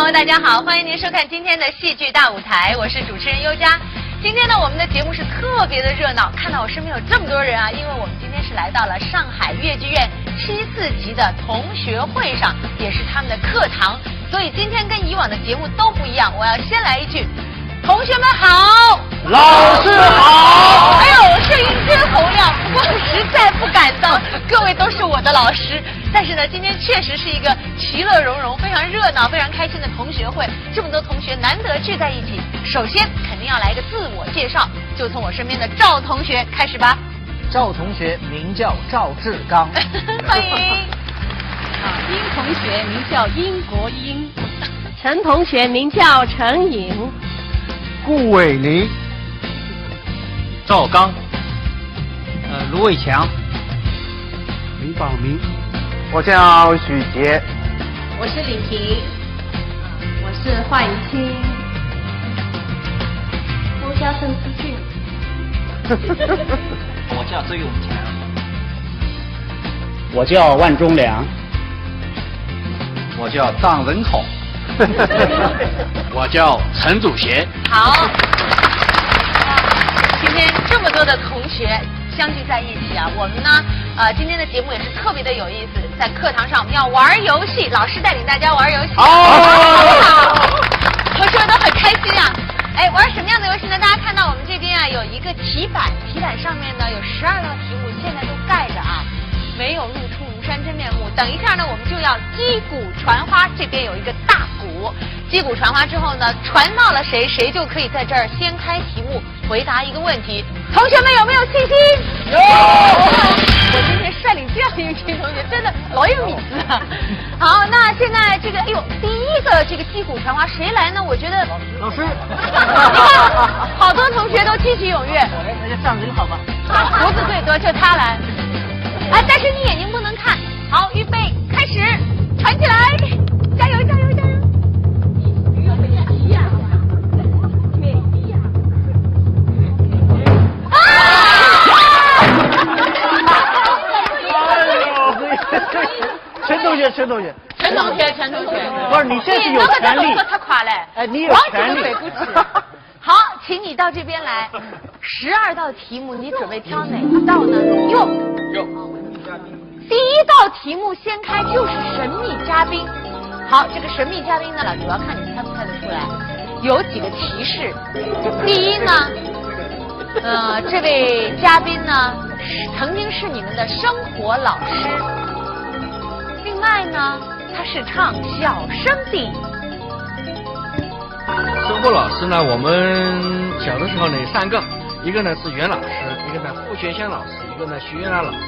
友，大家好，欢迎您收看今天的戏剧大舞台，我是主持人优佳。今天呢，我们的节目是特别的热闹，看到我身边有这么多人啊，因为我们今天是来到了上海越剧院7/4级的同学会上，也是他们的课堂，所以今天跟以往的节目都不一样。我要先来一句，同学们好，老师好。哎呦，声音真洪亮，不过实在不敢当，各位都是我的老师。但是呢，今天确实是一个其乐融融、非常热闹、非常开心的同学会，这么多同学难得聚在一起。首先肯定要来一个自我介绍，就从我身边的赵同学开始吧。赵同学名叫赵志刚，欢迎。殷同学名叫殷国英，陈同学名叫陈颖，顾伟林，赵刚，卢伟强，李宝明，我叫许杰，我是李萍，我是华怡清，我叫郑思俊，我叫周永强，我叫万忠良，我叫张文好，我叫陈祖贤。好，今天这么多的同学相聚在一起啊，我们呢，今天的节目也是特别的有意思，在课堂上我们要玩游戏，老师带领大家玩游戏，好，同学们都很开心啊。哎，玩什么样的游戏呢？大家看到我们这边啊有一个题板，题板上面呢有12道题目，现在都盖着啊，没有露出庐山真面目。等一下呢，我们就要击鼓传花，这边有一个大鼓，击鼓传花之后呢，传到了谁，谁就可以在这儿先开题目，回答一个问题。同学们有没有信心？有。我今天率领这样一群同学，真的老有米子啊。好，那现在这个，哎呦，第一个这个击鼓传花谁来呢？我觉得老师，你看，好多同学都积极踊跃。那就这样人好吧？胡子最多就他来。哎，但是你眼睛不能看。好，预备，开始，传起来，加油，加油，加油！陈同学，陈同学，陈同学，陈同学，不是你现在是有权利，他垮嘞，哎，你有权利。好，请你到这边来。12道题目，你准备挑哪一道呢？哟，第一道题目先开就是神秘嘉宾。好，这个神秘嘉宾呢，主要看你猜不猜得出来。有几个提示。第一呢，这位嘉宾呢，曾经是你们的生活老师。另外呢，他是唱小生的。生活老师呢，我们小的时候呢有3个，一个呢是袁老师，一个呢傅学香老师，一个呢徐月兰老师。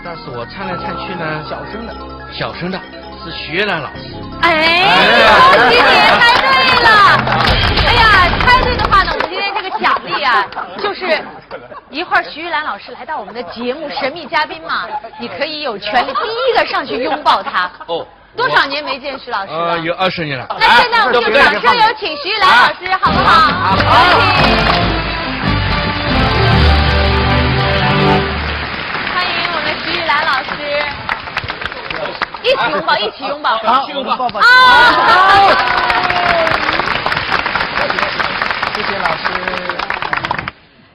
但是我猜来猜去呢，小生的是徐月兰老师。哎，恭喜你猜对了！哎呀，猜对的话呢，我们今天这个奖励啊，就是一会儿徐玉兰老师来到我们的节目，神秘嘉宾嘛，你可以有权利第一个上去拥抱他。哦。多少年没见徐老师了？有20年了。那现在我们就掌声有请徐玉兰老师，好不好？有请。欢迎我们徐玉兰老师，一起拥抱，一起拥抱，好，拥抱吧。好。谢谢老师。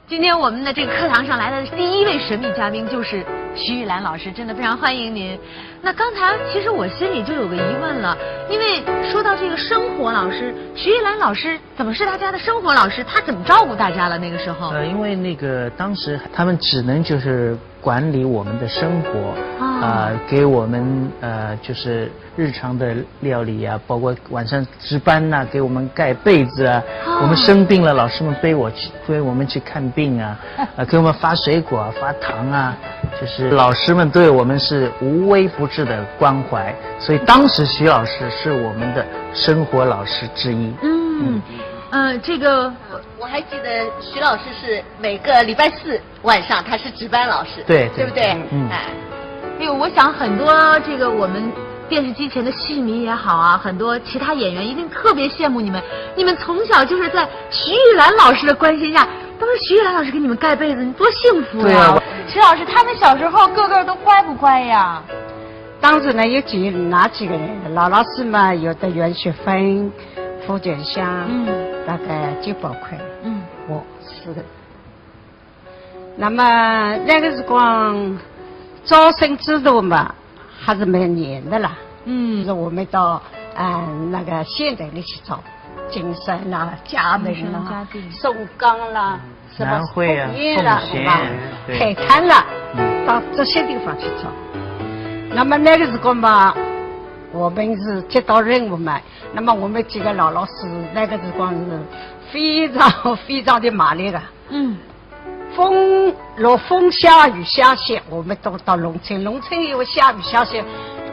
今天我们的这个课堂上来的第一位神秘嘉宾就是徐玉兰老师，真的非常欢迎您。那刚才其实我心里就有个疑问了，因为说到这个生活老师，徐玉兰老师怎么是大家的生活老师？她怎么照顾大家了？那个时候？因为那个当时他们只能就是管理我们的生活，给我们就是日常的料理啊，包括晚上值班呐，给我们盖被子啊。我们生病了，老师们背我们去看病啊，给我们发水果啊，发糖啊，就是老师们对我们是无微不至的关怀，所以当时徐老师是我们的生活老师之一。这个我还记得徐老师是每个礼拜4晚上他是值班老师，对不对？哎呦，我想很多这个我们电视机前的戏迷也好啊，很多其他演员一定特别羡慕你们。你们从小就是在徐玉兰老师的关心下，都是徐玉兰老师给你们盖被子，你多幸福啊！对啊，徐老师他们小时候个个都乖不乖呀？当时呢有哪几个人？老师嘛，有的袁学芬、傅卷香，大概900块，我4个。那么那个时光招生制度嘛，还是蛮严的啦。就是我们到那个县城里去招，金山啦、嘉门啦、松冈啦、什么南汇啊、凤啦、奉贤、海滩啦，到这些地方去招。那么那个时候嘛，我们是接到任务嘛，那么我们几个老师那个时光是非常的麻利的。风下雨下雪，我们都到农村因为下雨下雪，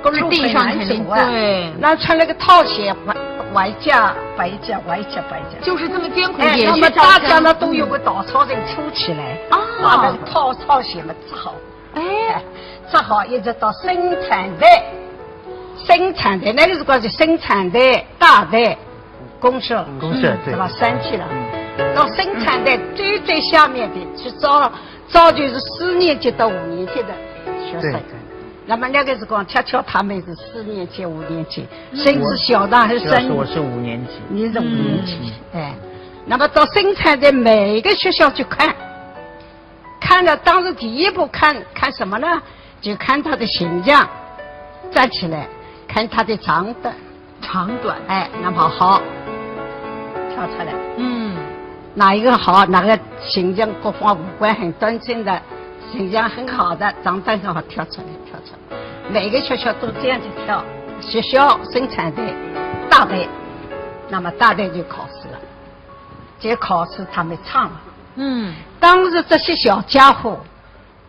路地上肯定对。那穿那个套鞋，外加白加，就是这么艰苦。那么大家呢都有个稻草人抽起来，把那个套鞋嘛织好，织好一直到生产队那个时候就生产队、大队、公社对是吧？3期了。到生产队最下面的去招就是4年级到5年级的学生。那么那个时候恰巧他们是4年级、5年级，甚至小的还是3。我是5年级，你是5年级。那么到生产队每个学校去看了，当时第一步看什么呢？就看他的形象，站起来，看他的长短，那么好跳出来。哪一个好，哪个形象各方五官很端正的，形象很好的，长得很好，跳出来。每个学校都这样子跳，学校、生产队、大队，那么大队就考试了。这考试他们唱了。当时这些小家伙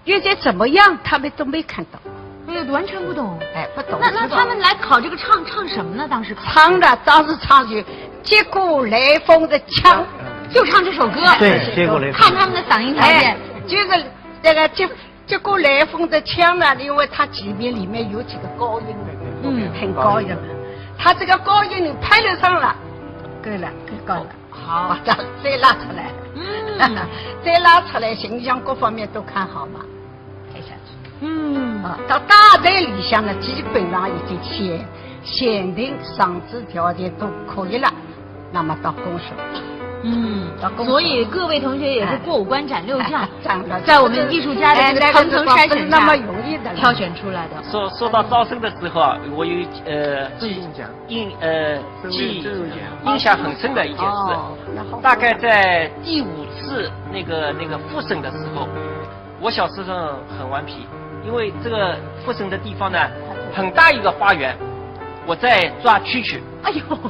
乐队怎么样，他们都没看到。完全不懂。不懂。那他们来考这个唱什么呢？当时当时唱就接过来风的枪。就唱这首歌，对，接过来风。看他们的嗓音条件，就是那个接过来风的腔呢，因为它里面有几个高音的，很高音的，它这个高音你拍得上了，够高了，好，把它再拉出来，再拉出来，形象各方面都看好嘛，拍下去。到大队里向呢，基本上已经限定嗓子条件都可以了，那么到公社。所以各位同学也是过5关斩6将，在我们艺术家的这个层层筛选那么容易的挑选出来的。说到招生的时候啊，我有印象很深的一件事，大概在第5次那个复审的时候，我小时候很顽皮，因为这个复审的地方呢很大一个花园，我在抓蛐蛐，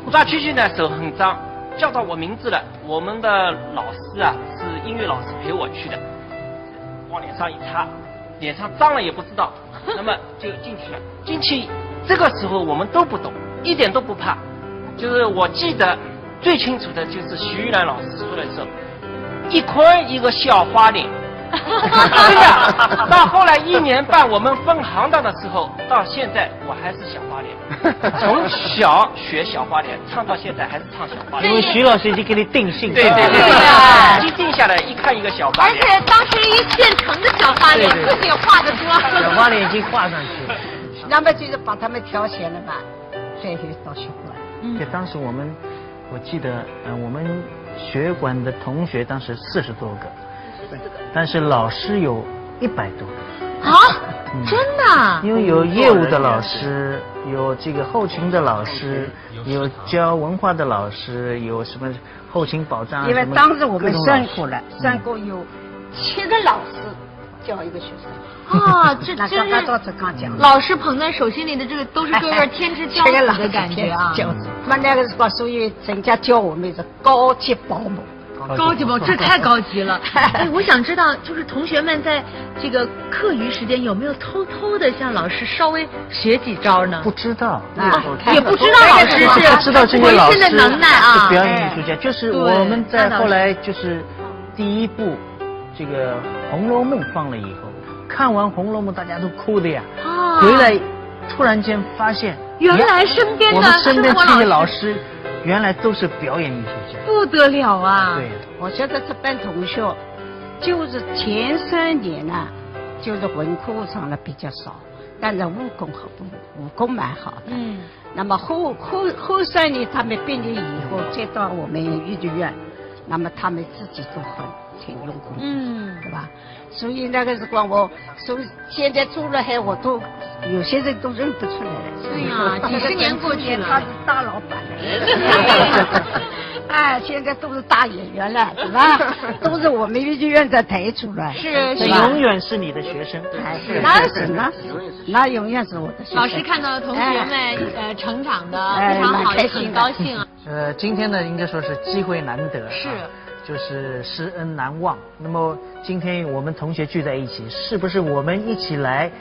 抓蛐蛐呢手很脏。叫到我名字了，我们的老师啊是音乐老师陪我去的，往脸上一擦，脸上脏了也不知道，那么就进去了。进去这个时候我们都不懂，一点都不怕，就是我记得最清楚的就是徐玉兰老师说的时候，一坤一个小花脸。真的，到后来1年半我们分行当的时候，到现在我还是小花脸，从小学小花脸，唱到现在还是唱小花脸。因为徐老师已经给你定性。对，一定下来一看一个小花脸。而且当时一现成的小花脸，自己也画得出。小花脸已经画上去了。那么就是把他们挑选了嘛，所以就到学馆。对，当时我记得，我们学馆的同学当时40多个。但是老师有100多个啊，真的？因为有业务的老师，有这个后勤的老师，有教文化的老师，有什么后勤保障。因为当时我们算过了，算过有7个老师教一个学生。这真是老师捧在手心里的这个都是个个天之骄子的感觉啊！那个时候属于人家教我们是高级保姆。高级吗？这太高级了！我想知道，就是同学们在这个课余时间有没有偷偷的向老师稍微学几招呢？不知道，也不知道老师是知道这些老师的能耐啊，是表演艺术家。就是我们在后来就是第一部这个《红楼梦》放了以后，看完《红楼梦》大家都哭的呀，回来突然间发现，原来身边的我们身边这些老师。原来都是表演艺术家，不得了啊！对，我觉得这班同学，就是前3年呢，就是文科上的比较少，但是武功蛮好的。那么后3年他们毕业以后，再到我们幼稚园，那么他们自己都挺用功，对吧？所以那个时光所以现在做了还我都有些人都认不出来了。对呀，几十年过去了，他是大老板了。哎，现在都是大演员了，是吧？都是我们幼稚园的台出来，是永远是你的学生。那永远是我的学生。老师看到同学们成长的非常好，也很高兴啊。今天呢，应该说是机会难得，是。就是师恩难忘。那么今天我们同学聚在一起，是不是我们一起来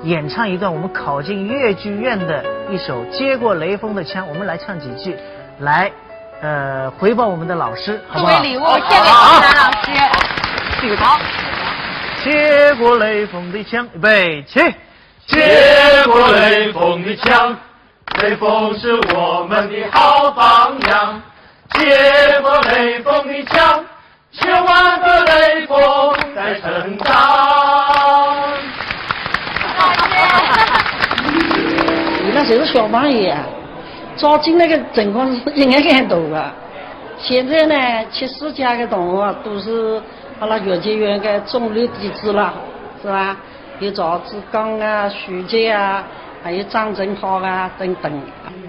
演唱一段我们考进越剧院的一首《接过雷锋的枪》？我们来唱几句，来回报我们的老师，好不好？作为礼物献给洪楠老师。好，接过雷锋的枪，预备起。接过雷锋的枪，雷锋是我们的好榜样。接过雷锋的枪，千万个雷锋在成长。你那就是小朋友啊，早进那个情况是应该很多的。现在呢，74家的同学都是好了幼稚园的中流砥柱了，是吧？有赵志刚啊、徐杰啊，还有张正浩啊等等。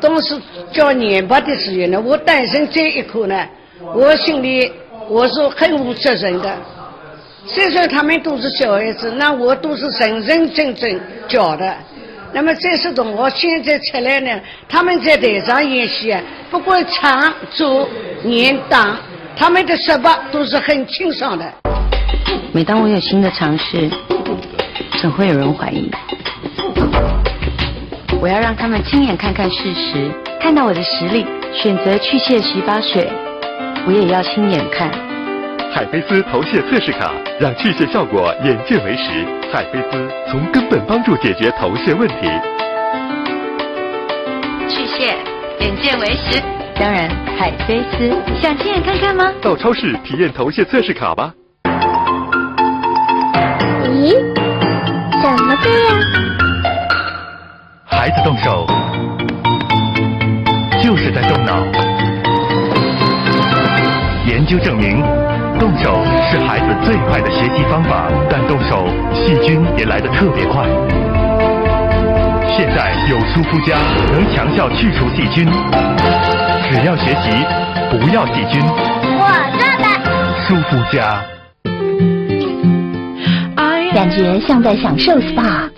都是叫年八的资源呢。我诞生这一刻呢，我心里我是很无责任的。虽说他们都是小孩子，那我都是认认真真教的。那么这些同学现在出来呢，他们在台上演戏，不管唱、做、演、当，他们的手法都是很清爽的。每当我有新的尝试，总会有人怀疑。我要让他们亲眼看看事实，看到我的实力，选择去屑洗发水，我也要亲眼看。海飞丝头屑测试卡，让去屑效果眼见为实。海飞丝从根本帮助解决头屑问题。去屑，眼见为实。当然，海飞丝，想亲眼看看吗？到超市体验头屑测试卡吧。咦，怎么对呀？孩子动手，就是在动脑。研究证明，动手是孩子最快的学习方法，但动手细菌也来得特别快。现在有舒肤佳，能强效去除细菌。只要学习，不要细菌。我做的。舒肤佳。感觉像在享受 SPA，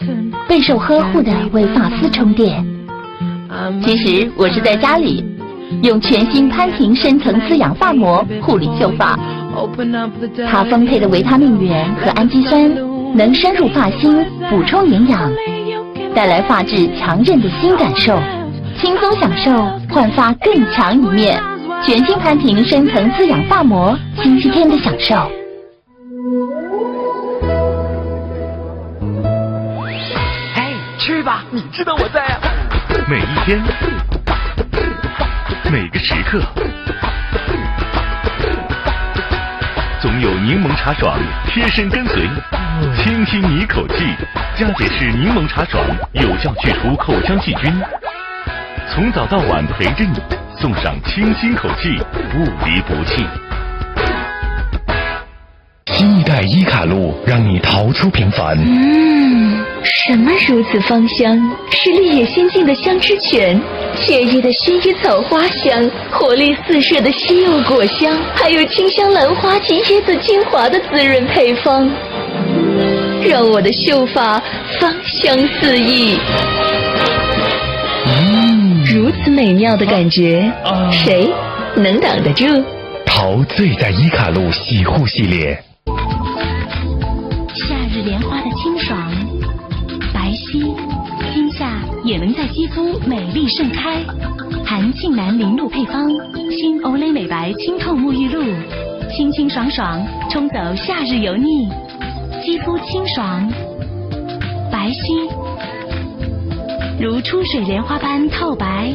备受呵护的为发丝充电。其实我是在家里用全新潘婷深层滋养发膜护理秀发，它丰沛的维他命源和氨基酸能深入发心，补充营养，带来发质强韧的新感受，轻松享受焕发更强一面。全新潘婷深层滋养发膜，星期天的享受。去吧，你知道我在啊。每一天，每个时刻，总有柠檬茶爽贴身跟随，清新你口气。佳姐式柠檬茶爽有效去除口腔细菌，从早到晚陪着你，送上清新口气，不离不弃。新一代伊卡露，让你逃出平凡。什么如此芳香？是绿野仙境的香之泉，惬意的薰衣草花香，活力四射的西柚果香，还有清香兰花及椰子精华的滋润配方，让我的秀发芳香四溢。如此美妙的感觉，谁能挡得住？陶醉在伊卡露洗护系列。夏日莲花的清爽，白皙，今夏也能在肌肤美丽盛开。含沁兰凝露配方，新欧蕾美白清透沐浴露，清清爽爽冲走夏日油腻，肌肤清爽白皙，如出水莲花般透白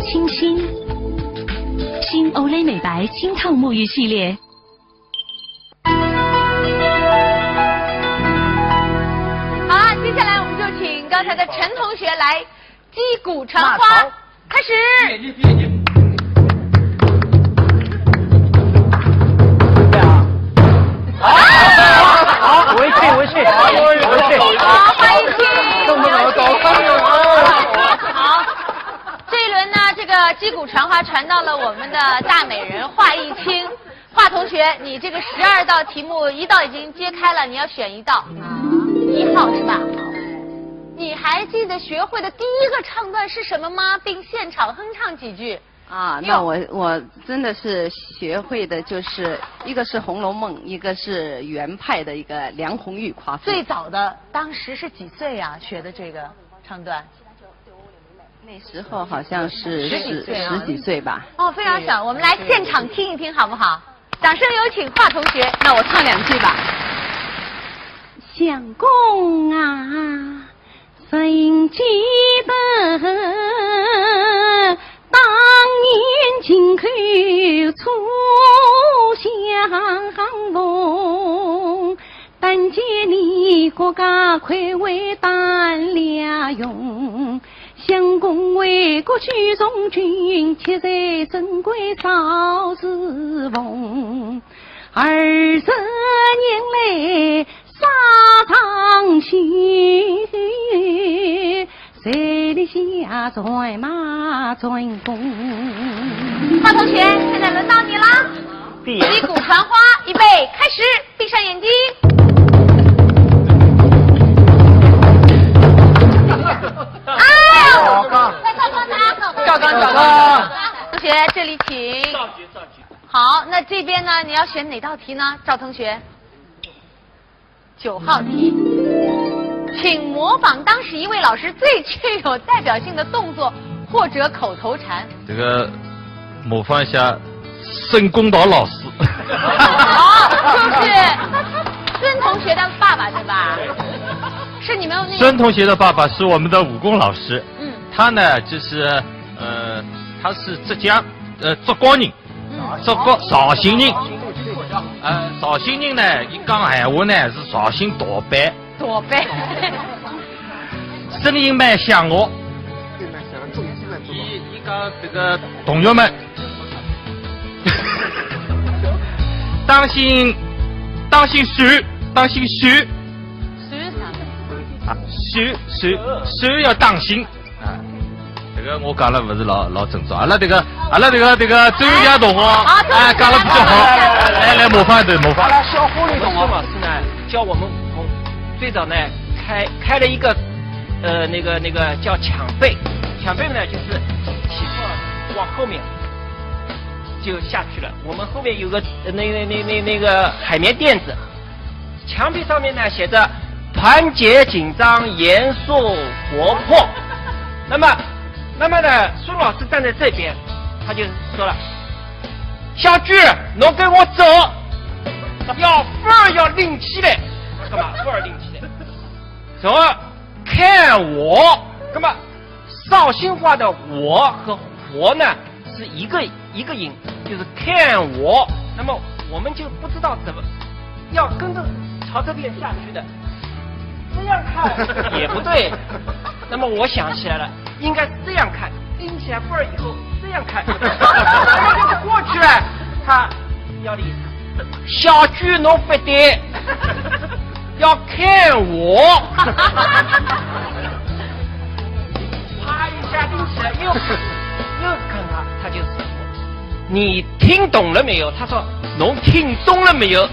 清新。新欧蕾美白清透沐浴系列。好，接下来击鼓传花，开始。好，回去。好，欢迎好，这一轮呢，这个击鼓传花传到了我们的大美人华一清。华同学，你这个12道题目1道已经揭开了，你要选1道，1号是吧？你还记得学会的第一个唱段是什么吗？并现场哼唱几句。啊，那我真的是学会的就是一个是《红楼梦》，一个是原派的一个梁红玉夸父。最早的当时是几岁呀？学的这个唱段？那时候好像是10几岁吧。哦，非常小。我们来现场听一听好不好？掌声有请华同学。那我唱2句吧。相公啊，谁记得当年进口初相逢，但见你国家快为担良用，相公为国去从军，且在珍贵少时逢，20年来沙场戏，谁里下转马转弓。华同学，现在轮到你啦！击鼓传花，预备，开始，闭上眼睛。同学，这里请。好，那这边呢？你要选哪道题呢？赵同学，9号题，请模仿当时一位老师最具有代表性的动作或者口头禅。这个模仿一下申公道老师。好，就是孙同学的爸爸对吧？是你们那个。孙同学的爸爸是我们的武功老师。他呢就是他是浙江浙江人，绍兴人。绍兴人呢，一讲闲话呢是绍兴大阪。大阪。声音蛮响哦。一讲这个同学们，当心手，当心手。手要当心啊！这个我讲了不是老正宗，阿拉这个周玉佳同学讲了比较好，来模仿一段模仿。小狐狸孙老师呢教我们武功，最早呢开了一个那个叫抢背呢就是起步往后面就下去了。我们后面有个那个海绵垫子，墙壁上面呢写着团结紧张严肃活泼。那么呢孙老师站在这边，他就说了，小菊侬跟我走，风儿要拎起来，干嘛风儿拎起来，走看我。那么绍兴话的我和活呢是一个音，就是看我。那么我们就不知道怎么要跟着朝这边下去的，这样看也不对。那么我想起来了，应该是这样看，拎起来风儿以后这样看。那么过去了，他要理小菊侬不对，要看我。啪一下拎起来，又看他就说，你听懂了没有？他说侬听懂了没有？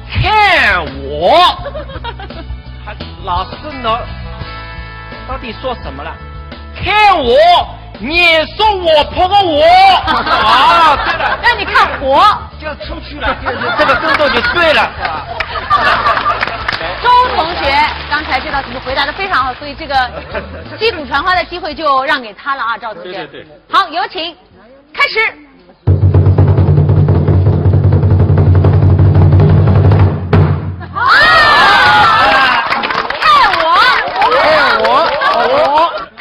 看我。老师侬到底说什么了？看我，你说我泼个我啊！对了，让你看活就出去了，这个动作就对了。周同学刚才这道题目回答的非常好，所以这个击鼓传花的机会就让给他了啊，赵同学。对。好，有请，开始。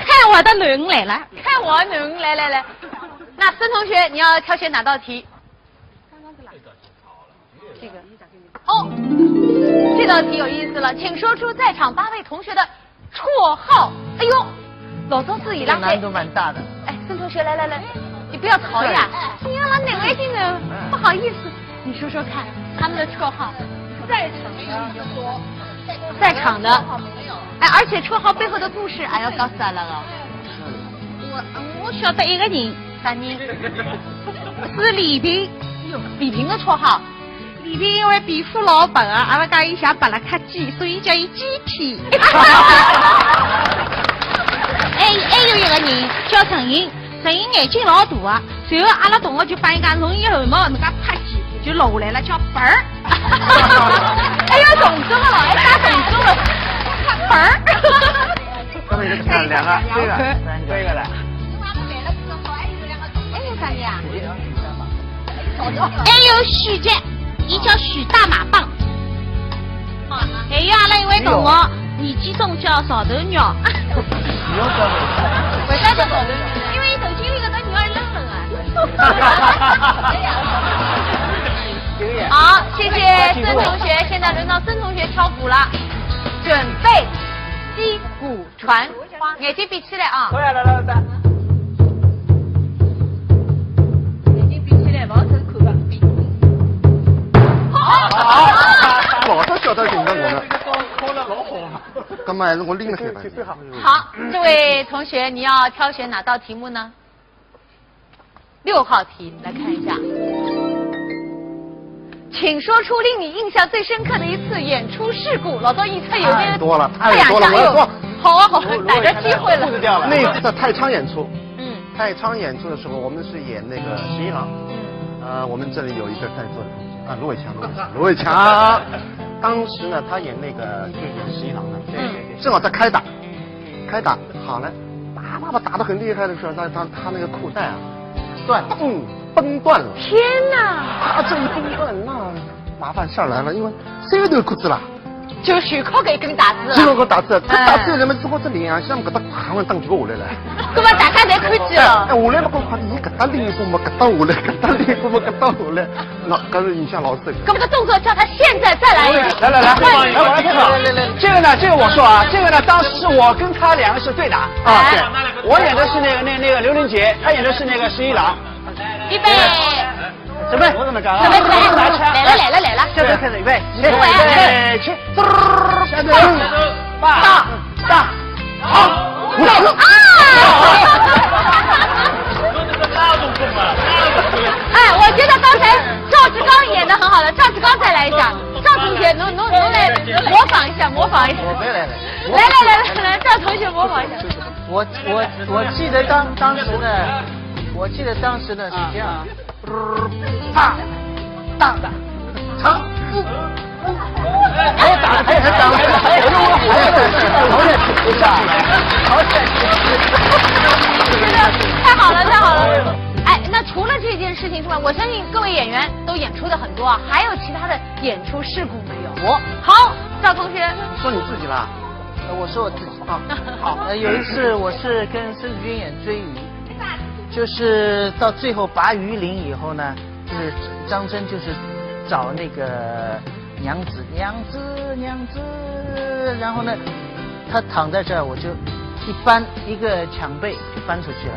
看我的能来了，看我能来。那孙同学，你要挑选哪道题？这个哦，这道题有意思了，请说出在场8位同学的绰号。哎呦，老早子伊拉难度蛮大的。哎，孙同学，来，你不要逃呀！哎呀，我哪位听呢？不好意思，你说说看，他们的绰号，在场的，哎，而且绰号背后的故事，哎，要告诉阿拉了。我晓得一个人，啥人？是李平。李平的绰号。李平因为皮肤老白啊，阿拉讲伊像白了卡鸡，所以叫伊鸡皮。还有一个人叫陈莹，陈莹眼睛老大啊，随后阿拉同学就帮伊讲，从伊后毛那个拍鸡就落下来了，叫本儿。哎呀，懂中了，哎，打懂中了，本儿。刚才就看两个，这个来。哎，有啥人啊？还有许杰，伊叫许大马棒。还有阿拉一位同学，年纪中叫扫头鸟。为啥叫扫头鸟？因为伊头经历搿个鸟儿愣啊。好，谢谢孙同学，现在轮到孙同学敲鼓了，准备击鼓传花，眼睛闭起来啊。来。眼睛闭起来，往头看吧。好。老早晓得紧张我呢。考了老好嘛。干嘛还是我拎了开吧？好，这位同学，你要挑选哪道题目呢？6号题，来看一下。请说出令你印象最深刻的一次演出事故。老早一猜有没有？太多了，我要说。好啊，逮着机会了。那次在太仓演出，太仓演出的时候，我们是演那个十一郎。我们这里有一个在座的同学啊，卢伟强。当时呢，他演那个就演十一郎的，对，正好在开打，好了，打得很厉害的时候，他那个裤带啊断了，崩断了。天哪！他这一崩断，那麻烦事儿来了，因为谁有裤子啦？就全靠搿一根打字。就靠打字，他打字人们之后这脸啊，像搿搭行完打球下来了。搿么大家侪看见了。下来嘛，我看伊搿搭练过嘛，搿搭下来，搿搭练过嘛，搿搭下来，那搿是印象老深。搿么这动作叫他现在再来一遍。来，我来介绍。这个我说啊，这个呢，当时我跟他两个是对打啊，对，我演的是那个刘玲杰，他演的是那个十一郎。预备。准备，我怎么讲啊？来了，现在开始预备，起，下走，大，好，哎，我觉得刚才赵志刚演的很好的，赵志刚再来一下，赵同学，侬来模仿一下。来，赵同学模仿一下。我记得当时呢是这样。大，长，还打了，太好了！哎，那除了这件事情之外，我相信各位演员都演出的很多啊，还有其他的演出事故没有？好，赵同学，说你自己啦。我说我自己啊。好，有一次我是跟申子君演追鱼。就是到最后拔鱼鳞以后呢，就是张真就是找那个娘子，然后呢，他躺在这儿，我就一搬一个墙背就翻出去了，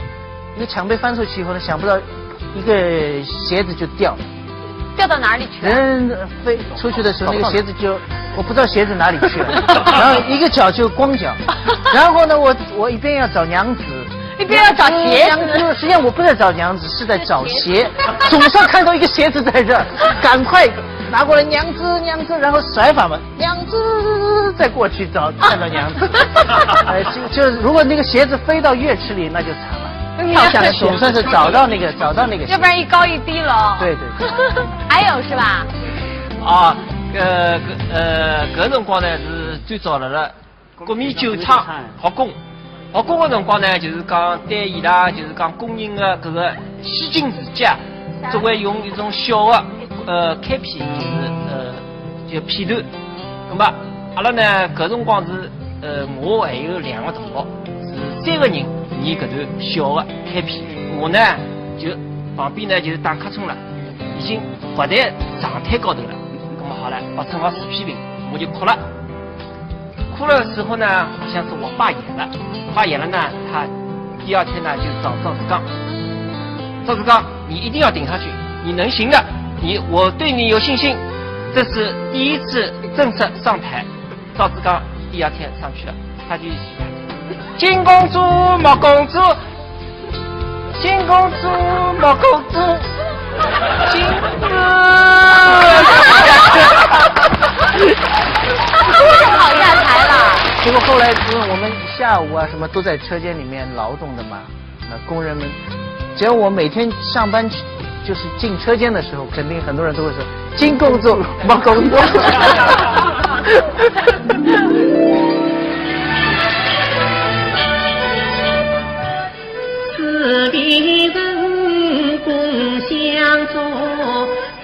一个墙背翻出去以后呢，想不到一个鞋子就掉到哪里去了？人飞出去的时候，那个鞋子就我不知道鞋子哪里去了，然后一个脚就光脚，然后呢，我一边要找娘子。一边要找鞋子，实际上我不在找娘子，是在找鞋。总算看到一个鞋子在这儿，赶快拿过来，娘子，然后甩法嘛，娘子，再过去看到娘子。就如果那个鞋子飞到乐池里，那就惨了。跳下来总算是找到那个，要不然一高一低了。对。还有是吧？啊，搿辰光呢是最早了国民酒厂学工的辰光呢，就是讲对伊拉就是讲工人的搿个先进自家，作为用一种小的开片，就片段。那么阿拉呢搿辰光是我还有2个同学，是3个人演搿段小的开片，我呢就旁边呢就是打瞌冲了，已经不在状态高头了。那么好了，正好视频屏，我就哭了。哭的时候呢，好像是我发炎了，发炎了呢，他第二天呢就找赵志刚，赵志刚，你一定要顶下去，你能行的，我对你有信心。这是第一次正式上台，赵志刚第二天上去了，他就一起弹。金公主，莫公主，金公主，莫公主，金公主。跑下台了。结果后来，因为我们下午啊什么都在车间里面劳动的嘛，那工人们，只要我每天上班就是进车间的时候，肯定很多人都会说金公主，莫公主。四边人共相助，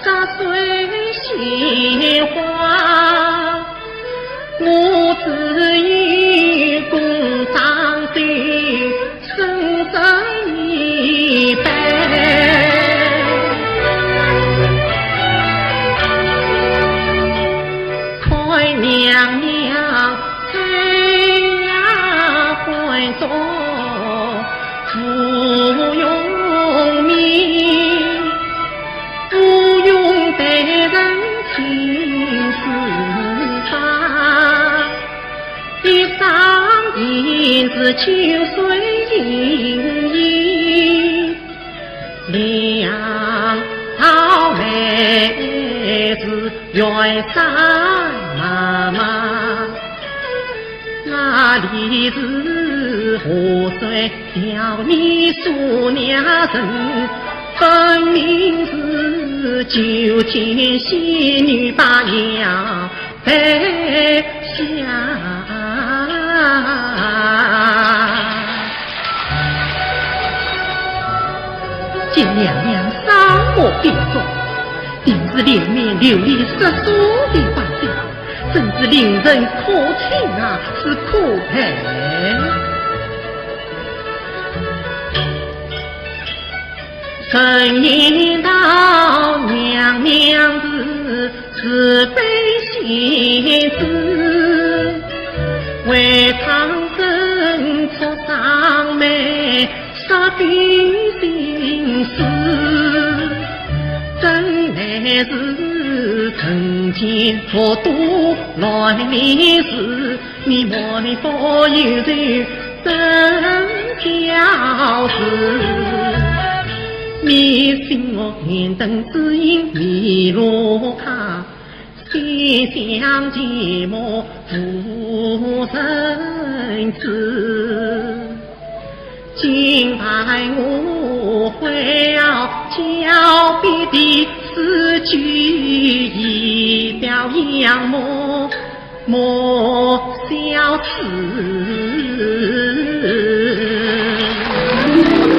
杂碎鲜花。我只与共长对，生生一般。快娘娘在丫鬟中，不用命，不用待人情丝发，一裳银子秋水盈盈，两套妹子远山妈妈，哪里是河水调你苏娘人，分明是九天仙女把娘带下。见娘娘伤我病重，定是脸面流离失所的反应，真是令人可亲啊，是可悲。曾言道娘娘是非仙子，为唐僧出上门杀尽心思，真乃是曾经佛度来历史，你莫佛有罪真教子。你信我眼灯之影迷路卡，心相寂寞无人知。今晚我会要交臂的诗句，一表扬莫小此。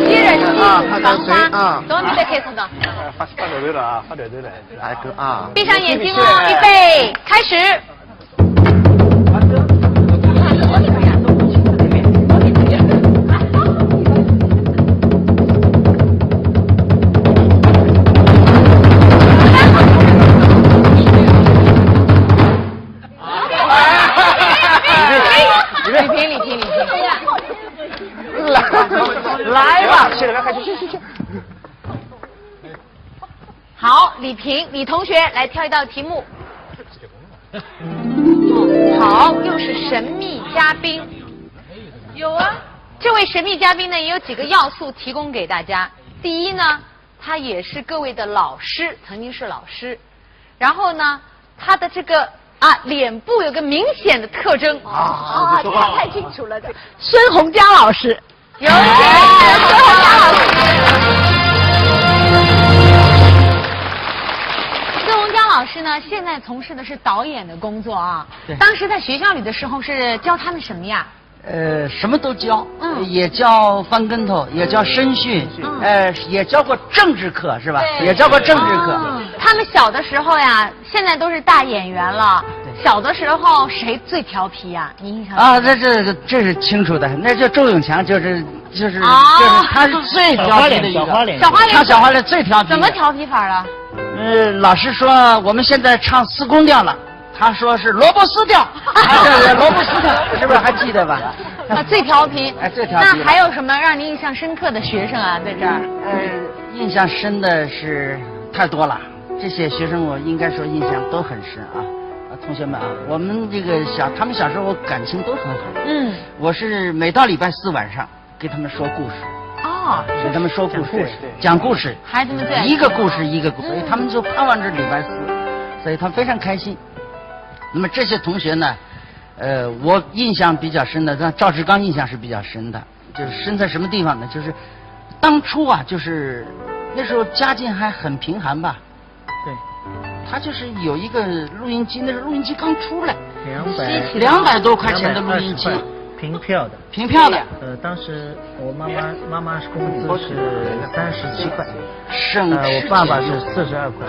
接着啊，他跟谁啊？等你再开始的。发抖抖了啊，发抖抖了，来个啊！闭上眼睛哦，预备，开始。来吧，现在开始，去。好，李同学来挑一道题目。好，又是神秘嘉宾。有啊，这位神秘嘉宾呢也有几个要素提供给大家。第一呢，他也是各位的老师，曾经是老师。然后呢，他的这个脸部有个明显的特征太清楚了的。孙洪江老师。有请孙洪江老师。孙洪江老师呢，现在从事的是导演的工作啊。当时在学校里的时候是教他们什么呀？什么都教，也教翻跟头，也教声训，也教过政治课是吧？也教过政治课。他们小的时候呀，现在都是大演员了。小的时候谁最调皮呀？你印象？啊，这是清楚的，那叫周永强，就是他是最调皮的一个。小花脸最调皮。怎么调皮法了？老师说我们现在唱四宫调了。他说是萝卜丝调，萝卜丝调，是不是还记得吧？最调皮。最调皮。那还有什么让您印象深刻的学生啊，在这儿？印象深的是太多了，这些学生我应该说印象都很深啊。同学们啊，我们这个他们小时候感情都很好。我是每到礼拜4晚上给他们说故事。给他们说故事，讲故事，孩子们最一个故事一个故事，所以他们就盼望着礼拜4，所以他们非常开心。那么这些同学呢，我印象比较深的，像赵志刚印象是比较深的，就是深在什么地方呢？就是当初啊，就是那时候家境还很贫寒吧。对。他就是有一个录音机，那时候录音机刚出来，200多块钱的录音机。凭票的，当时我妈妈工资是37块，我爸爸是42块，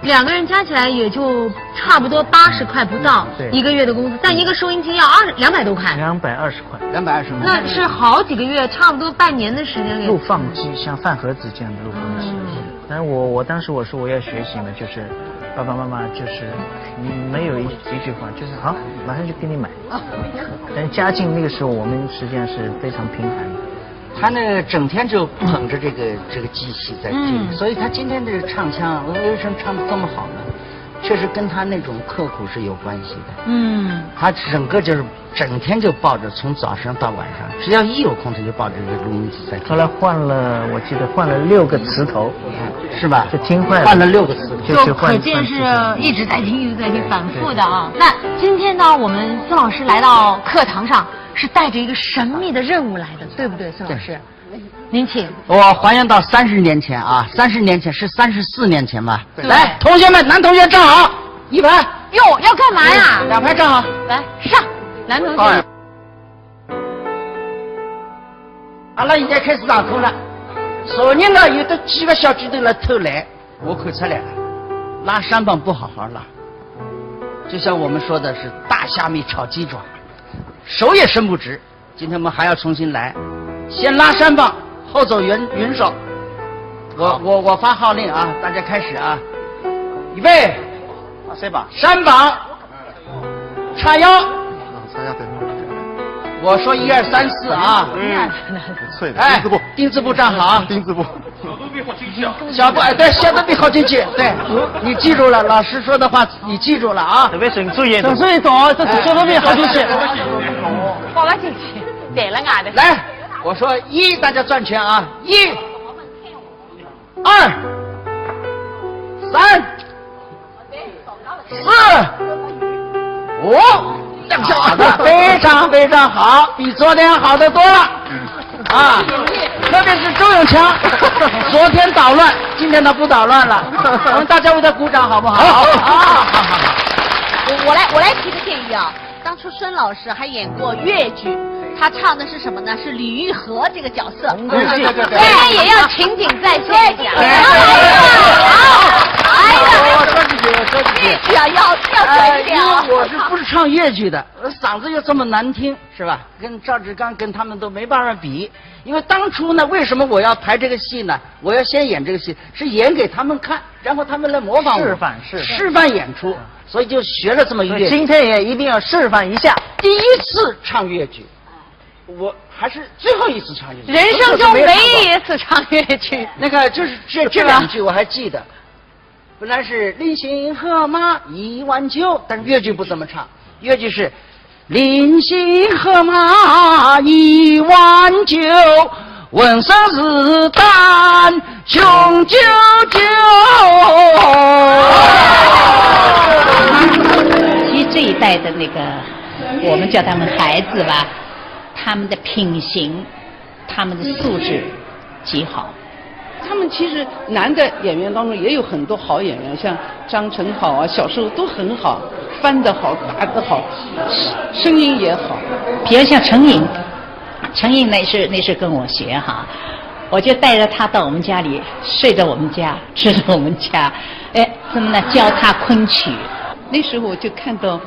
两个人加起来也就差不多80块不到一个月的工资，但一个收音机要200多块，220块，220块，那是好几个月，差不多半年的时间。录放机像饭盒子这样的录放机，但是我当时我说我要学习嘛，就是爸爸妈妈就是没有一句话，就是好，马上就给你买。但家境那个时候我们实际上是非常贫寒的。他呢整天就捧着这个机器在听，所以他今天这个唱腔为什么唱得这么好呢？确实跟他那种刻苦是有关系的。他整个就是整天就抱着，从早上到晚上，只要一有空他就抱着这个录音机在听。后来我记得换了6个磁头，是吧？就听坏了。换了6个磁头，就可见是一直在听，反复的啊。那今天呢，我们孙老师来到课堂上是带着一个神秘的任务来的，对不对，孙老师？您请。我还原到30年前啊，30年前是34年前吧。来，同学们，男同学站好，1排。哟，要干嘛呀？2排站好，来上，男同学。好了，现在开始上课了。昨天呢，有的几个小鸡都来偷懒，我看出来了，拉山棒不好好拉，就像我们说的是大虾米炒鸡爪，手也伸不直。今天我们还要重新来，先拉山棒，后走云手。我发号令啊，大家开始啊，预备，山棒，叉腰。我说1、2、3、4啊。哎，丁字步站好。丁字步。小步，对，小步比好进去。对，你记住了，老师说的话你记住了啊。特别省注意。省注意懂，这小步比好进去。放了进去，对了俺的。来，我说1，大家转圈啊，1、2、3、4、5。好的，非常非常好，比昨天好得多了啊！特别是周永强，昨天捣乱，今天他不捣乱了。我们大家为他鼓掌好不好？好。我来提个建议啊，当初孙老师还演过越剧，他唱的是什么呢？是李玉和这个角色。对，也要情景再现一下。越剧啊，要准一点啊！因为我不是唱越剧的，嗓子又这么难听，是吧？跟赵志刚跟他们都没办法比。因为当初呢，为什么我要排这个戏呢？我要先演这个戏，是演给他们看，然后他们来模仿我，示范演出，所以就学了这么越剧。今天也一定要示范一下。第一次唱越剧，我还是最后一次唱越剧，人生中唯一一次唱越剧。那个就是这2句我还记得。本来是临行河马1碗酒，但是越剧不怎么唱，越剧是临行河马1碗酒，问声是胆雄赳赳。其实这一代的那个，我们叫他们孩子吧，他们的品行，他们的素质极好。他们其实男的演员当中也有很多好演员，像张晨好啊，小时候都很好，翻得好，打得好，声音也好。比如像程颖那是跟我学哈，我就带着他到我们家里，睡在我们家，吃在我们家，这么呢教他昆曲。那时候我就看到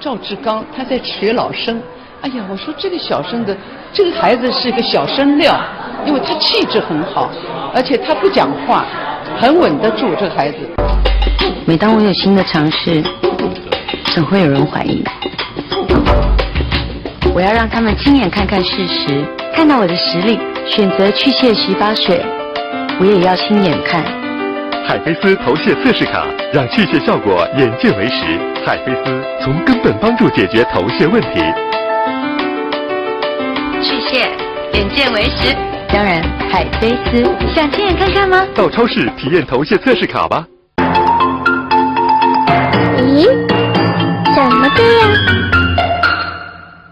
赵志刚他在学老生，哎呀，我说这个小生的这个孩子是个小生料，因为他气质很好，而且他不讲话，很稳得住这个孩子。每当我有新的尝试，总会有人怀疑。我要让他们亲眼看看事实，看到我的实力，选择去屑洗发水，我也要亲眼看。海飞丝头屑测试卡，让去屑效果眼见为实。海飞丝从根本帮助解决头屑问题。去屑，眼见为实。当然，海飞丝，想亲眼看看吗？到超市体验头屑测试卡吧。咦，怎么这样？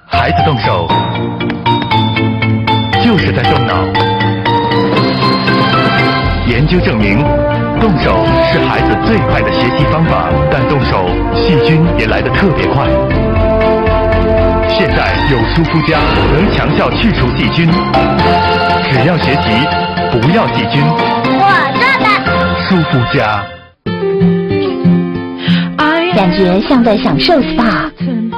孩子动手，就是在动脑。研究证明，动手是孩子最快的学习方法，但动手细菌也来得特别快。现在有舒肤佳能强效去除细菌，只要学习，不要细菌。我做的。舒肤佳。感觉像在享受 SPA，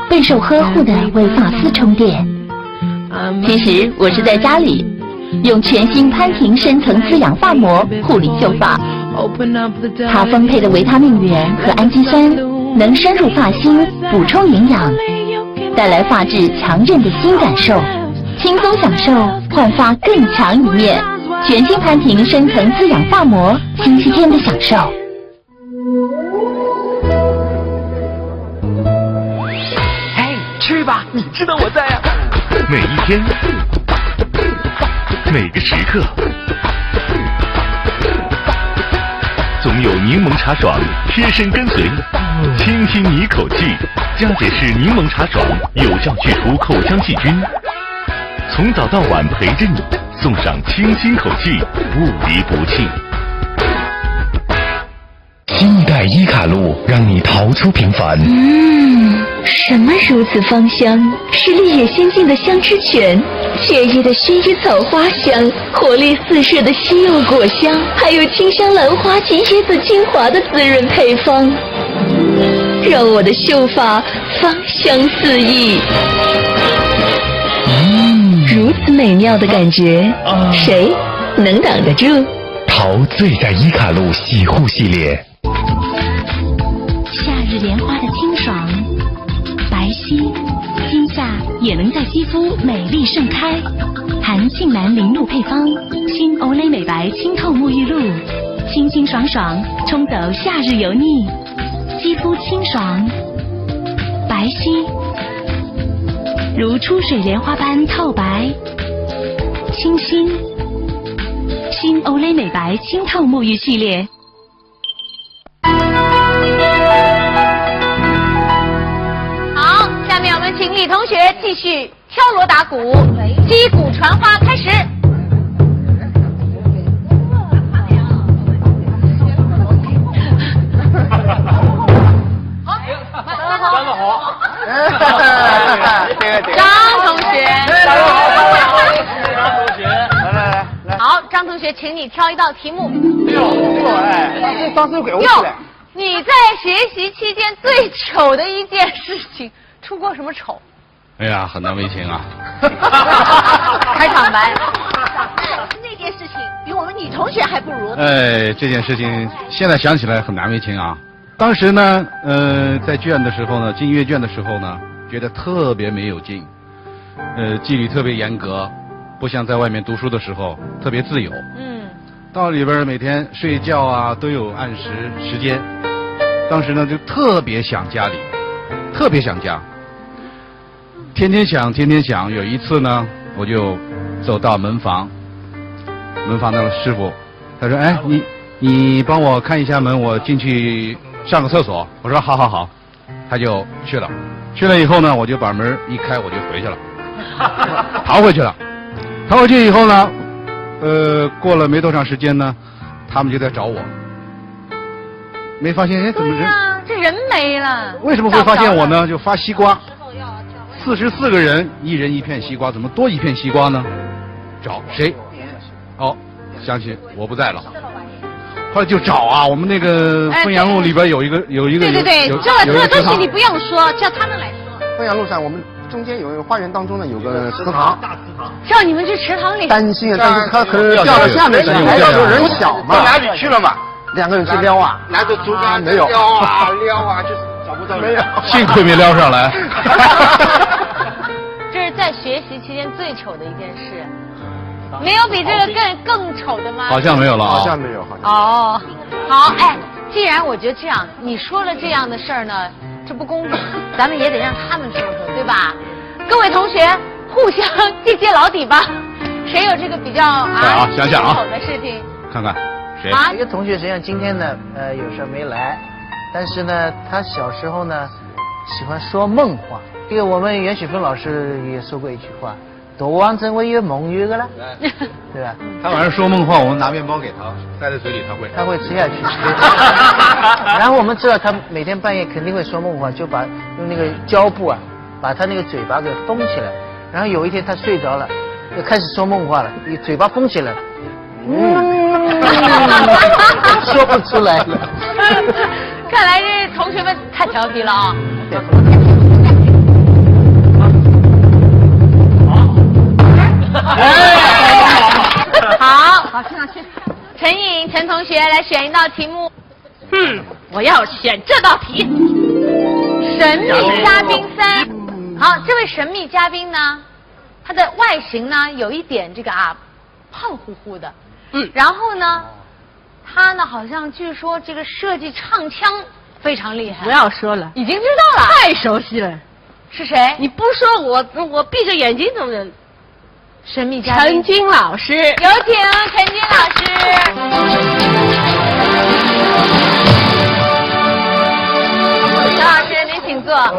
备受呵护的为发丝充电。其实我是在家里用全新潘婷深层滋养发膜护理秀发，它丰沛的维他命原和氨基酸能深入发心，补充营养，带来发质强韧的新感受，轻松享受焕发更强一面。全新潘婷深层滋养发膜，星期天的享受。去吧，你知道我在啊。每一天，每个时刻，总有柠檬茶爽贴身跟随，轻轻你口气，佳洁士柠檬茶爽有效去除口腔细菌，从早到晚陪着你，送上清新口气，不离不弃。新一代伊卡露，让你逃出平凡。什么如此芳香？是绿野仙境的香之泉，惬意的薰衣草花香，活力四射的西柚果香，还有清香兰花及椰子精华的滋润配方，让我的秀发芳香四溢。如此美妙的感觉，谁能挡得住？陶醉在伊卡露洗护系列。夏日莲花的清爽，白皙，今夏也能在肌肤美丽盛开。含杏兰零露配方，新欧蕾美白清透沐浴露，清清爽爽，冲走夏日油腻，肌肤清爽，白皙，如出水莲花般透白，清新。新欧蕾美白清透沐浴系列。好，下面我们请李同学继续敲锣打鼓，击鼓传花开始。干得好！张同学，张同学，来。好，张同学，请你挑一道题目。这当时给我起来。你在学习期间最糗的一件事情，出过什么丑？哎呀，很难为情啊！开场白。那件事情比我们女同学还不如。哎，这件事情现在想起来很难为情啊。当时呢，在卷的时候呢，进阅卷的时候呢，觉得特别没有劲，纪律特别严格，不像在外面读书的时候特别自由。到里边每天睡觉啊都有按时间。当时呢就特别想家里，特别想家，天天想。有一次呢，我就走到门房那个师傅，他说：“哎，你帮我看一下门，我进去上个厕所。”我说：“好。”他就去了。去了以后呢，我就把门一开，我就回去了，逃回去了。逃回去以后呢，过了没多长时间呢，他们就在找我，没发现，哎，怎么人？这人没了。为什么会发现我呢？就发西瓜，44个人，一人一片西瓜，怎么多一片西瓜呢？找谁？哦，想起我不在了。后来就找啊，我们那个汾阳路里边有一个。对，这东西你不用说，叫他们来说。汾阳路上我们中间有一个花园当中呢，有个池塘，大池塘。叫你们去池塘里。担心啊，但是他可是掉到下面去，人小嘛。到哪里去了嘛？2个人去撩啊，拿着竹竿没有撩啊，就是没有，幸亏没撩上来。这是在学习期间最丑的一件事，没有比这个更丑的吗？好像没有了，好像没有，好像。哦，好，哎，既然我觉得这样，你说了这样的事儿呢，这不公平，咱们也得让他们说说，对吧？各位同学，互相揭老底吧，谁有这个比较想想啊丑的事情？看看谁？一个同学实际上今天呢，有事没来，但是呢，他小时候呢，喜欢说梦话。这个我们袁雪芬老师也说过一句话：“大王真会有梦语的了，对吧？”他晚上说梦话，我们拿面包给他，塞在嘴里，他会吃下去。然后我们知道他每天半夜肯定会说梦话，就用那个胶布啊，把他那个嘴巴给封起来。然后有一天他睡着了，就开始说梦话了，嘴巴封起来了。说不出来了。看来这同学们太调皮了啊！好，去哪去？陈颖，陈同学来选一道题目。我要选这道题。神秘嘉宾3。好，这位神秘嘉宾呢，他的外形呢有一点这个胖乎乎的。然后呢，他呢好像据说这个设计唱腔非常厉害。不要说了，已经知道了。太熟悉了。是谁？你不说我闭着眼睛怎么？神秘嘉宾陈军老师，有请陈军老师。陈老师，您请坐。好，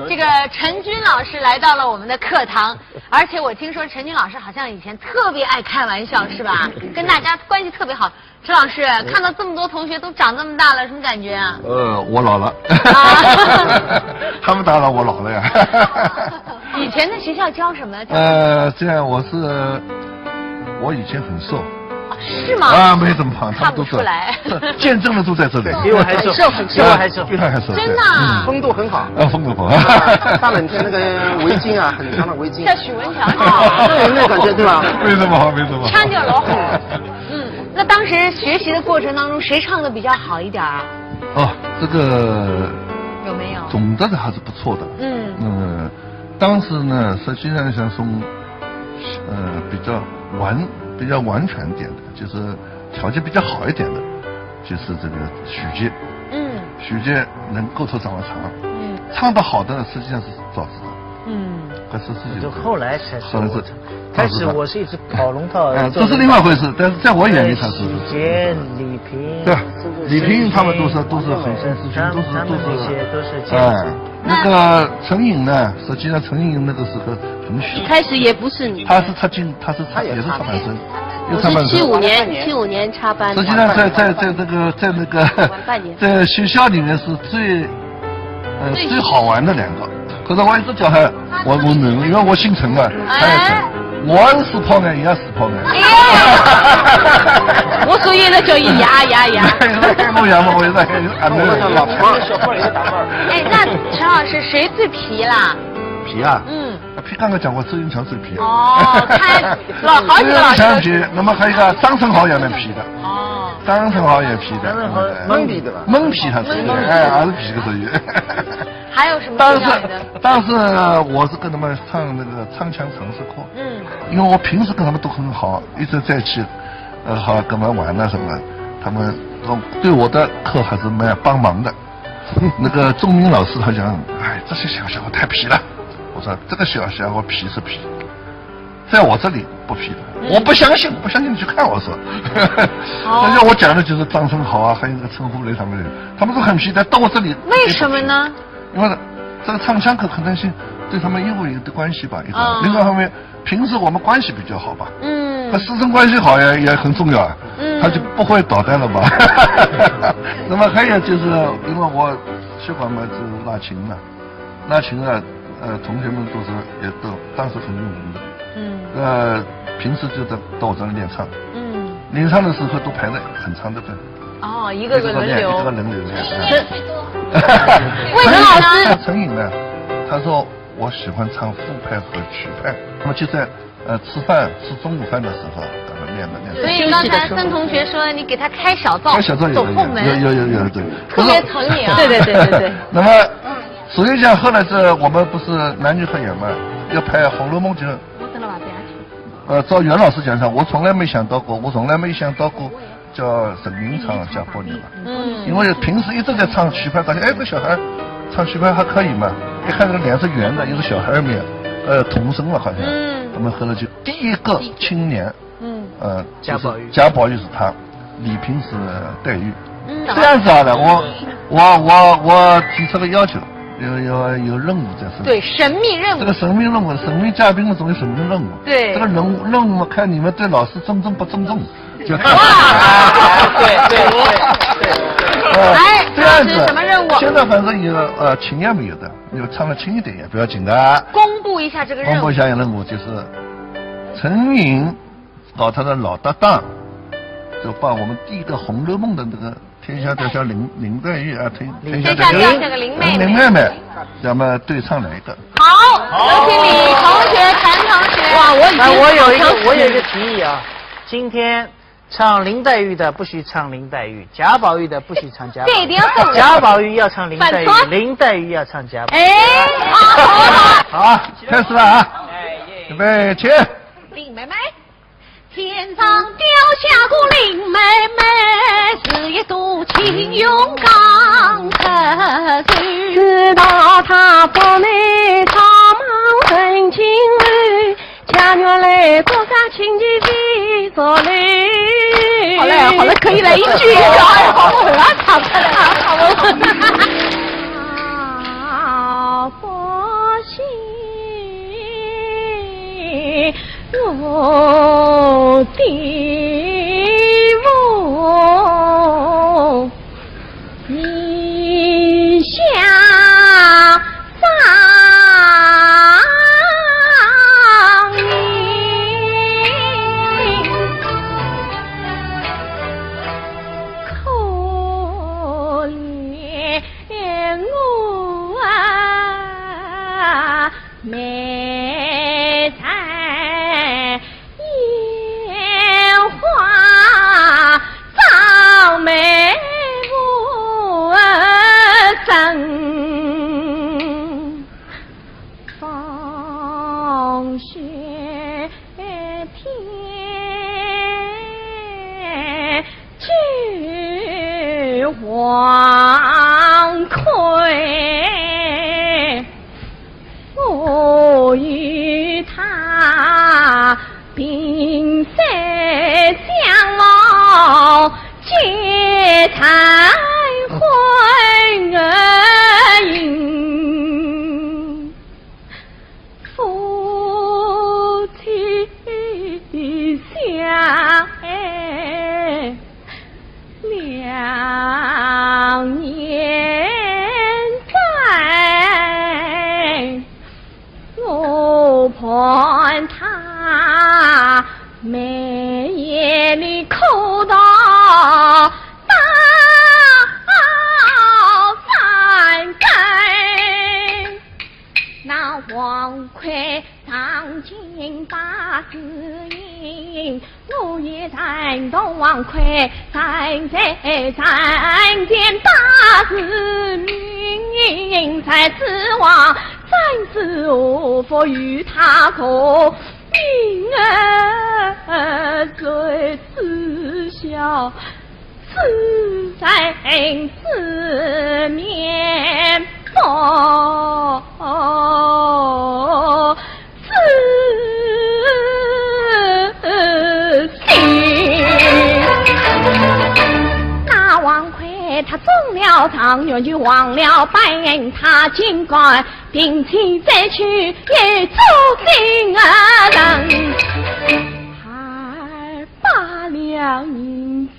这个陈军老师来到了我们的课堂，而且我听说陈军老师好像以前特别爱开玩笑，是吧？跟大家关系特别好。陈老师，看到这么多同学都长这么大了，什么感觉啊？我老了。他们当然我老了呀。以前在学校教什么？这样我以前很瘦。是吗？没怎么胖，看不出来。见证的都在这里。比我还瘦，比我还瘦，比他还瘦。真的。风度很好。风度好。大冷天那个围巾啊，很长的围巾。像许文强好。那感觉对吧？没什么好，没什么好。穿掉老虎。那当时学习的过程当中，谁唱的比较好一点啊？这个有没有？总的还是不错的。当时呢，实际上想从比较完全点的，就是条件比较好一点的，就是这个许杰。许杰能够头长得长。唱得好的实际上是赵子达。可是就后来才是。开始我是一直跑龙套。这是另外一回事，但是在我眼里他是。许杰、李萍。对，李萍他们都是很先师兄，都是。那个陈颖呢？实际上陈颖那个时候很小。一开始也不是你。他也是插班生。我是75年插班。实际上在那个在学校里面是最好玩的2个。可是我一直叫他我能，因为我姓陈啊，他也陈。我是死跑眼，也死跑眼。我所以呢叫呀。我呀嘛，我也在老小胖也是打扮。那陈老师谁最皮啦？皮啊？皮刚刚讲过，周云强最皮。他好几个老师。皮，那么还有一个张成豪也蛮皮的。张成豪也皮的。蒙皮的吧？蒙皮他是，还是皮的属于。还有什么？但是我是跟他们上那个唱腔尝试课。因为我平时跟他们都很好，一直在一起，好跟他们玩啊什么，他们对我的课还是蛮帮忙的。那个钟明老师他讲，这些小伙太皮了。我说这个小伙皮是皮，在我这里不皮的。我不相信你去看我说。但是我讲的就是张成豪啊，还有那个陈虎雷他们都很皮的，到我这里。为什么呢？因为这个唱腔可能性对他们业务有的关系吧，另外一方面平时我们关系比较好吧，和师生关系好也很重要啊，他就不会捣蛋了吧。那么还有就是因为我血管嘛是拉琴嘛，同学们也都当时很用功的，平时就到我这里练唱，练唱的时候都排了很长的队。一个个轮流。一个轮流练。为什么呢？陈颖呢，他说我喜欢唱副派和曲派。那么就在吃中午饭的时候，练的。所以刚才孙同学说你给他开小灶，走后门，有对，特别疼你啊。对。那么，所以讲后来我们不是男女合演嘛，要拍《红楼梦》就。照袁老师讲上，我从来没想到过叫陈明唱贾宝玉嘛。因为平时一直在唱曲牌，感觉这小孩唱曲牌还可以嘛。一看这个脸是圆的，又是小孩面，童声了好像。我们后来就第一个青年，贾宝玉是他，李萍是黛玉。这样子的，我提出个要求。有任务在身上。对，神秘任务。这个神秘任务，神秘嘉宾总有神秘任务。对。这个任务看你们对老师尊重不尊重，就看。对。哎，这样子什么任务？现在反正有轻也没有的，有唱的轻一点也不要紧的。公布一下这个任务。公布一下任务就是陈颖搞他的老搭档，就把我们第一个《红楼梦》的那个。天下掉下林黛玉啊，天下掉下个林妹妹，咱们对唱哪一个？好，有请李同学、陈同学。哇，我有一个提议啊，今天唱林黛玉的不许唱林黛玉，贾宝玉的不许唱贾宝玉，这一定要送。贾宝玉要唱林黛玉，林黛玉要唱贾宝玉。好，开始了啊！准备起。林妹妹。天上掉下个林妹妹，是一朵青云刚可水。知道她帮你草莽很情侣，恰月来国家亲戚去做嘞。好了，可以来一句。好稳啊，唱出来啊，好稳。佛系。我的父，你下葬可怜我啊，妹在烟花早梅无声，风雪天去黄葵，我与他并肩相望，结彩婚姻，夫妻相爱2年在，我盼他每夜里哭到大三更，那王魁当今把子赢，我也赞同王魁站在山间大子民，才指望暂时无法与他可命儿最知晓，自在四面佛自信。那王魁他中了状元，就忘了拜他清官，并且再去也做新儿人，还把两银子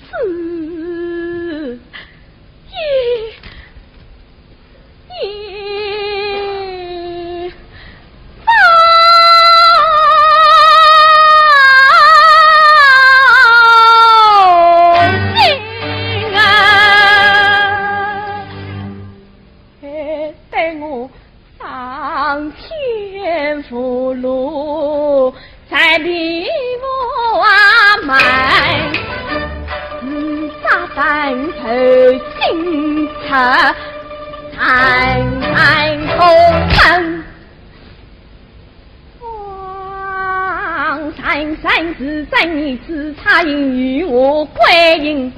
天福禄，在里我啊买。清澈山空城。山山是山，你只差银与我归隐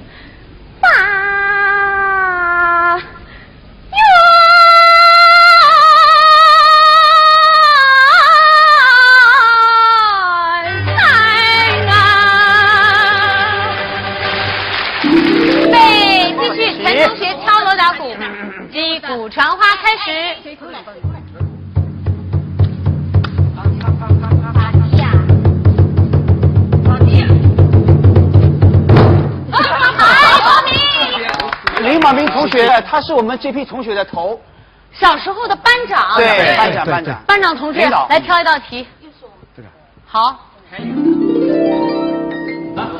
发远山啊！对，继续，陈同学敲锣打鼓，击鼓传花开始。林马明同学，他是我们这批同学的头，小时候的班长。对，班长。班长同志，来挑一道题。好。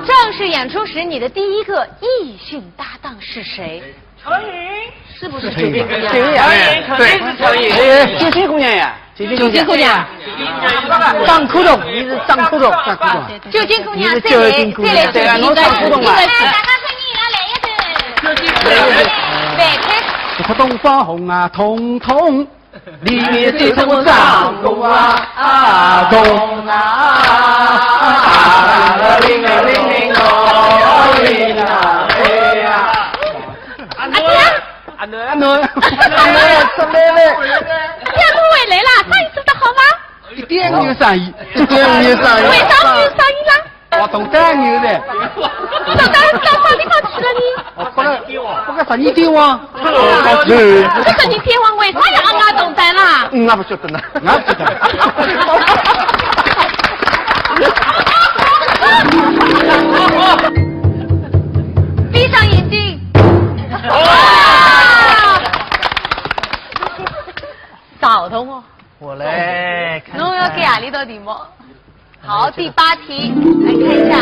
正式演出时，你的第一个异性搭档是谁？程颖。是不是程颖？程颖肯定是程颖。九金姑娘呀，九金姑娘。张口中，你是张口中，九金姑娘，这来，对啊，侬张口中嘛。对，开始。这东方红啊，彤彤，里面最什么张东啊，东啊，铃啊铃铃哦，铃啊哎呀，阿囡，出来了，节目回来了，生意做得好吗？一点没有生意，一点没有生意。为啥没有生意啦？我懂得牛的。到啥地方去了你？不个12天王。这12天王为啥要俺懂得啦？俺不晓得呢，俺不晓得。闭上眼睛。早懂哦。我来看。侬要给阿里道题目。好，第8题，来看一下，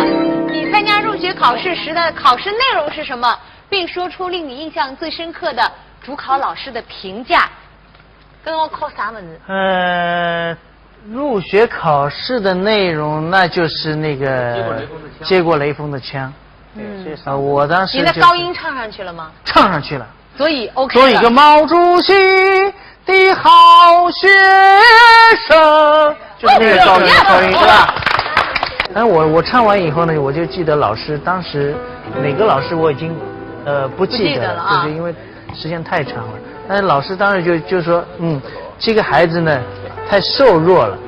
你参加入学考试时的考试内容是什么，并说出令你印象最深刻的主考老师的评价。跟我考啥么子？入学考试的内容，那就是那个接过雷锋的枪。我当时你的高音唱上去了吗？唱上去了。所以 OK。做一个毛主席的好学生。就是那个高音是吧？但是我唱完以后呢，我就记得老师当时哪个老师我已经不记得了，就是因为时间太长了。但是老师当时就说，这个孩子呢太瘦弱了，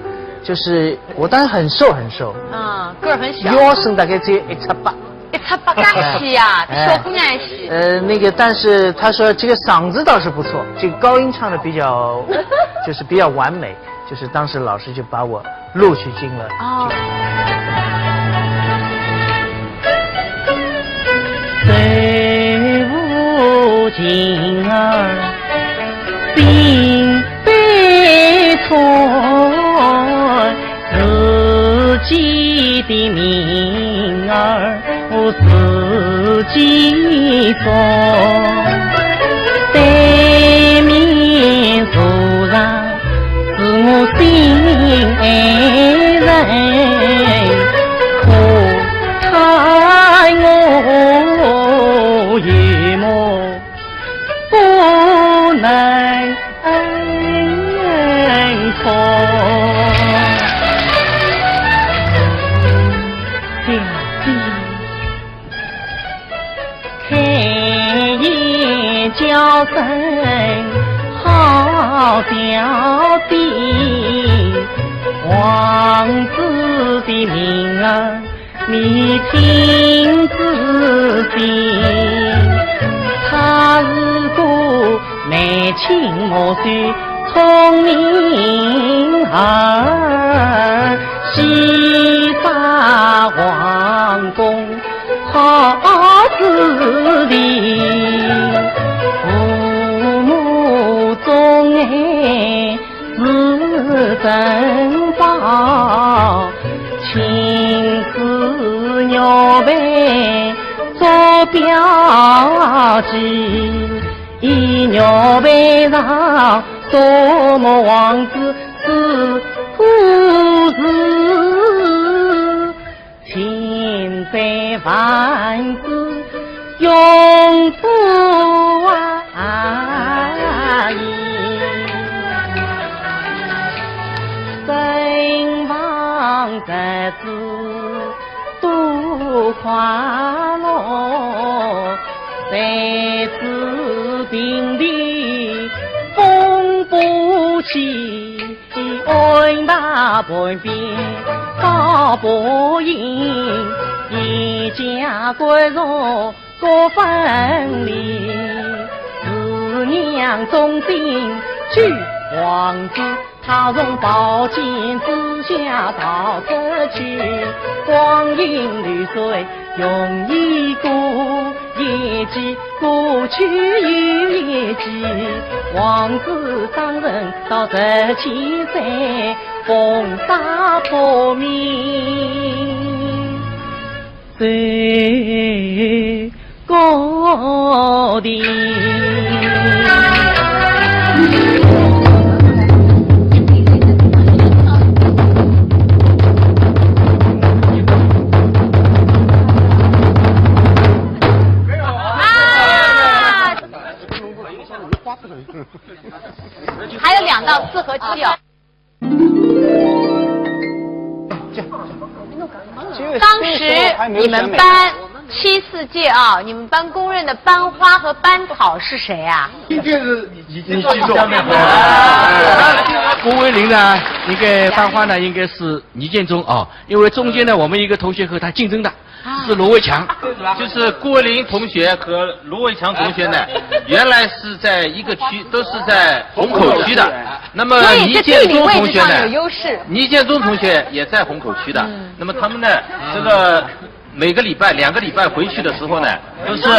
就是我当时很瘦，个儿很小，腰身大概只有1.8。1.8干细呀，比小姑娘还细。那个，但是他说这个嗓子倒是不错，这个高音唱的比较，就是比较完美。就是当时老师就把我录取进了。水无尽儿心悲痛，自己的命儿我自己做，对面坐上我心爱人，可叹我夜梦不能空。开眼叫声好表弟，王子的名儿你听仔细，他是个眉清目秀聪明儿，西发皇宫好子弟，父母钟爱是珍宝，亲子鸟辈做标记，一鸟背上多么王子是故事，千载万世永不落，在此平地风不起，爱那半边大伯音，一家归入各分离，四娘忠心去王子。他从宝剑之下逃出去，光阴流水容易过，一季过去又一季，王子当人到17岁，风沙破面最高的。还有2道4合7哦。当时你们班7、4届啊，你们班公认的班花和班草是谁啊？一定是你记住。郭威林呢，应该班花呢应该是倪建中啊，因为中间呢我们一个同学和他竞争的。是罗伟强，就是郭威林同学和罗伟强同学呢，原来是在一个区，都是在虹口区的。那么倪建中同学呢，倪建中同学也在虹口区的。那么他们呢，这个每个礼拜2个礼拜回去的时候呢，都是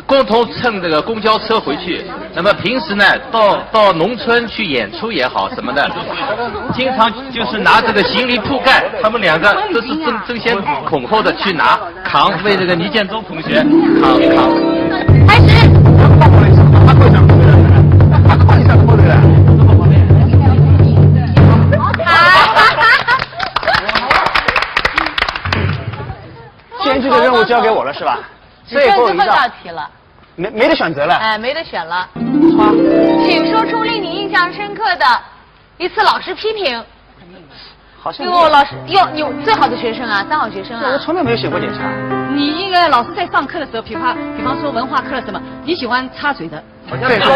共同乘这个公交车回去。那么平时呢，到农村去演出也好什么的，经常就是拿这个行李铺盖，他们2个都是争先恐后的去扛，为这个倪建中同学扛。开始。今天这个任务交给我了是吧？只剩最后一道题了。没得选择了。哎，没得选了。请说出令你印象深刻的一次老师批评。好像老师有最好的学生啊，3好学生啊。我从来没有写过检查。你应该老师在上课的时候，比方说文化课什么，你喜欢插嘴的。对，好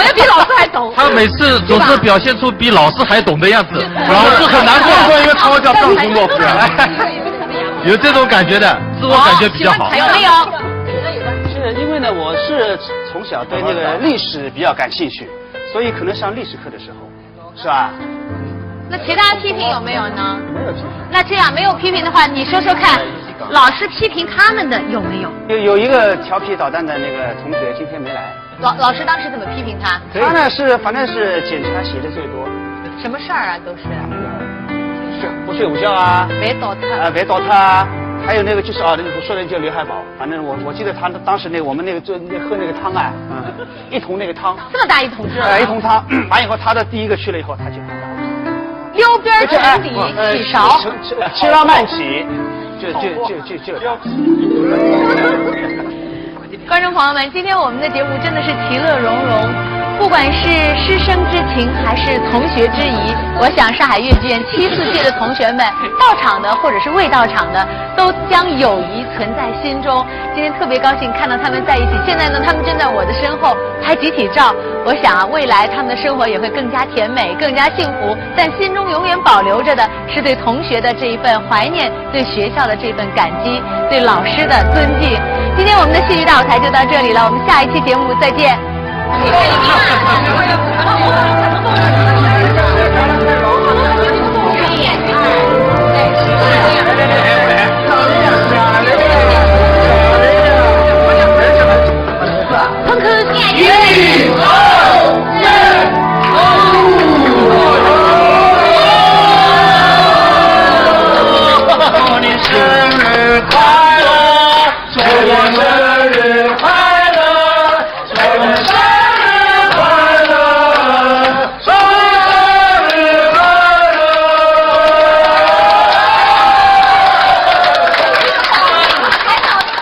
像比老师还懂。他每次总是表现出比老师还懂的样子，老师很难过，因为他叫上工作夫人。有这种感觉的，自我感觉比较好。有没有？是因为呢，我是从小对那个历史比较感兴趣，所以可能上历史课的时候，是吧？那其他批评有没有呢？没有批评。那这样没有批评的话，你说说看，老师批评他们的有没有？有一个调皮捣蛋的那个同学今天没来。老师当时怎么批评他？他呢是反正是检查写的最多。什么事儿啊？都是。不睡午觉啊。别倒他。别倒他啊。还有那个就是我说的叫刘海宝，反正我记得他当时我们喝那个汤啊，一桶那个汤。这么大一桶是吧？一桶汤，完以后他的第一个去了以后，他就溜边沉底起勺，轻浪慢起，就。观众朋友们，今天我们的节目真的是其乐融融。不管是师生之情还是同学之谊，我想上海乐剧院7、4届的同学们，到场的或者是未到场的，都将友谊存在心中。今天特别高兴看到他们在一起，现在呢，他们正在我的身后拍集体照。我想啊，未来他们的生活也会更加甜美，更加幸福。但心中永远保留着的是对同学的这一份怀念，对学校的这份感激，对老师的尊敬。今天我们的戏剧大舞台就到这里了，我们下一期节目再见。你可以看。